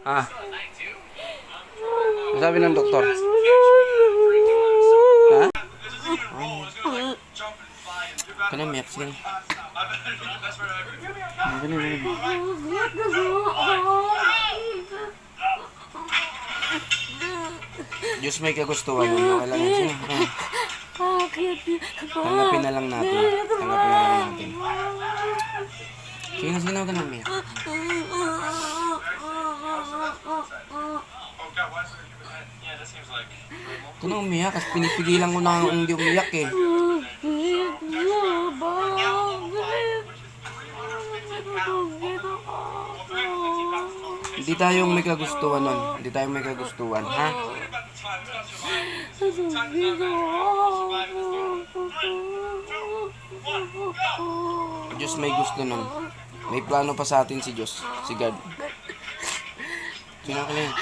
Ah, ano sabi ng doktor? Ha? Kana umiyak, sige. Ganun. Diyos may kagustuhan yun. Okay lang yan. Sige. Tanggapin na lang natin. Sige na, huwag ka na umiyak. Ito na umiyak kasi pinipigilan ko na hindi umiyak eh. Hindi tayong may kagustuhan nun. Hindi tayong may kagustuhan, ha? Diyos may gusto nun. May plano pa sa atin si Diyos, si God. Sige na, kaya.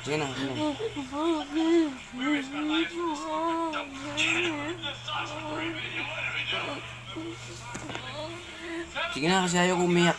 Sige na, sige na. Sige na kasi ayaw umiyak,